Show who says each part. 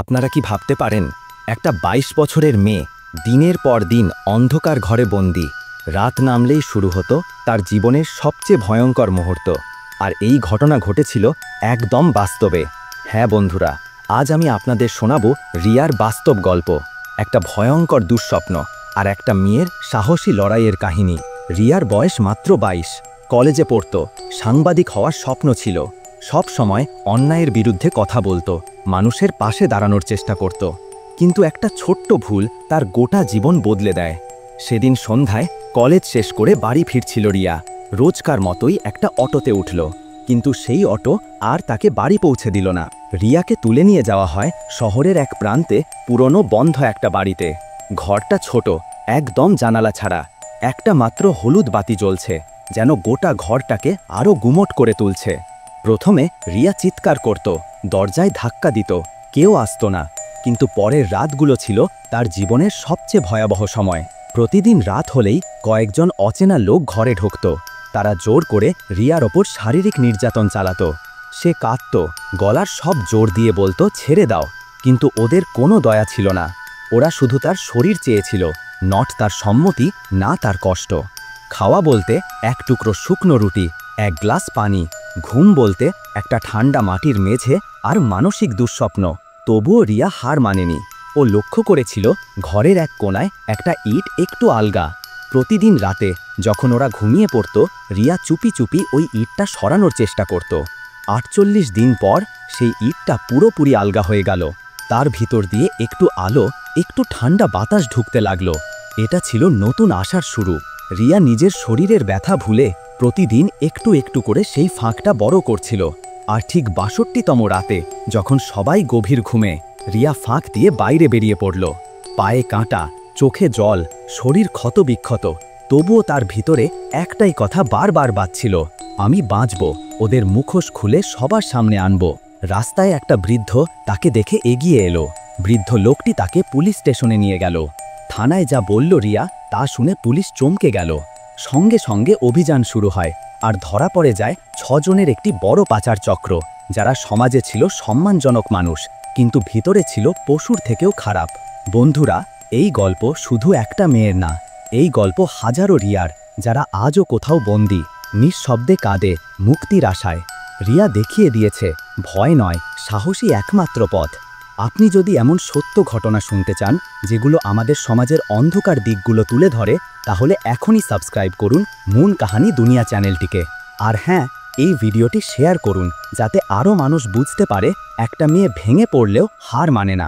Speaker 1: আপনারা কি ভাবতে পারেন একটা ২২ বছরের মেয়ে দিনের পর দিন অন্ধকার ঘরে বন্দি, রাত নামলেই শুরু হতো তার জীবনের সবচেয়ে ভয়ঙ্কর মুহূর্ত। আর এই ঘটনা ঘটেছিল একদম বাস্তবে। হ্যাঁ বন্ধুরা, আজ আমি আপনাদের শোনাবো রিয়ার বাস্তব গল্প, একটা ভয়ঙ্কর দুঃস্বপ্ন আর একটা মেয়ের সাহসী লড়াইয়ের কাহিনী। রিয়ার বয়স মাত্র ২২, কলেজে পড়তো, সাংবাদিক হওয়ার স্বপ্ন ছিল, সব সময় অন্যায়ের বিরুদ্ধে কথা বলতো, মানুষের পাশে দাঁড়ানোর চেষ্টা করত। কিন্তু একটা ছোট্ট ভুল তার গোটা জীবন বদলে দেয়। সেদিন সন্ধ্যায় কলেজ শেষ করে বাড়ি ফিরছিল রিয়া। রোজকার মতোই একটা অটোতে উঠল, কিন্তু সেই অটো আর তাকে বাড়ি পৌঁছে দিল না। রিয়াকে তুলে নিয়ে যাওয়া হয় শহরের এক প্রান্তে পুরনো বন্ধ একটা বাড়িতে। ঘরটা ছোট, একদম জানালা ছাড়া, একটা মাত্র হলুদ বাতি জ্বলছে, যেন গোটা ঘরটাকে আরও গুমোট করে তুলছে। প্রথমে রিয়া চিৎকার করত, দরজায় ধাক্কা দিত, কেউ আসতো না। কিন্তু পরের রাতগুলো ছিল তার জীবনের সবচেয়ে ভয়াবহ সময়। প্রতিদিন রাত হলেই কয়েকজন অচেনা লোক ঘরে ঢুকত। তারা জোর করে রিয়ার ওপর শারীরিক নির্যাতন চালাতো। সে কাঁদত, গলার সব জোর দিয়ে বলতো ছেড়ে দাও, কিন্তু ওদের কোনো দয়া ছিল না। ওরা শুধু তার শরীর চেয়েছিল, নট তার সম্মতি, না তার কষ্ট। খাওয়া বলতে এক টুকরো শুকনো রুটি, এক গ্লাস পানি। ঘুম বলতে একটা ঠান্ডা মাটির মেঝে আর মানসিক দুঃস্বপ্ন। তবুও রিয়া হার মানেনি। ও লক্ষ্য করেছিল ঘরের এক কোণায় একটা ইট একটু আলগা। প্রতিদিন রাতে যখন ওরা ঘুমিয়ে পড়ত, রিয়া চুপি চুপি ওই ইটটা সরানোর চেষ্টা করত। ৪৮ দিন পর সেই ইটটা পুরোপুরি আলগা হয়ে গেল। তার ভিতর দিয়ে একটু আলো, একটু ঠান্ডা বাতাস ঢুকতে লাগলো। এটা ছিল নতুন আশার শুরু। রিয়া নিজের শরীরের ব্যথা ভুলে প্রতিদিন একটু একটু করে সেই ফাঁকটা বড় করছিল। আর ঠিক ৬২তম রাতে, যখন সবাই গভীর ঘুমে, রিয়া ফাঁক দিয়ে বাইরে বেরিয়ে পড়ল। পায়ে কাঁটা, চোখে জল, শরীর ক্ষতবিক্ষত, তবুও তার ভিতরে একটাই কথা বারবার বাজছিল, আমি বাঁচব, ওদের মুখোশ খুলে সবার সামনে আনব। রাস্তায় একটা বৃদ্ধ তাকে দেখে এগিয়ে এলো। বৃদ্ধ লোকটি তাকে পুলিশ স্টেশনে নিয়ে গেল। থানায় যা বলল রিয়া, তা শুনে পুলিশ চমকে গেল। সঙ্গে সঙ্গে অভিযান শুরু হয়, আর ধরা পড়ে যায় ৬ জনের একটি বড় পাচার চক্র, যারা সমাজে ছিল সম্মানজনক মানুষ, কিন্তু ভিতরে ছিল পশুর থেকেও খারাপ। বন্ধুরা, এই গল্প শুধু একটা মেয়ের না, এই গল্প হাজারো রিয়ার, যারা আজও কোথাও বন্দী, নিঃশব্দে কাঁদে মুক্তির আশায়। রিয়া দেখিয়ে দিয়েছে ভয় নয়, সাহসী একমাত্র পথ। আপনি যদি এমন সত্য ঘটনা শুনতে চান, যেগুলো আমাদের সমাজের অন্ধকার দিকগুলো তুলে ধরে, তাহলে এখনই সাবস্ক্রাইব করুন মুন কাহানি দুনিয়া চ্যানেলটিকে। আর হ্যাঁ, এই ভিডিওটি শেয়ার করুন, যাতে আরও মানুষ বুঝতে পারে একটা মেয়ে ভেঙে পড়লেও হার মানে না।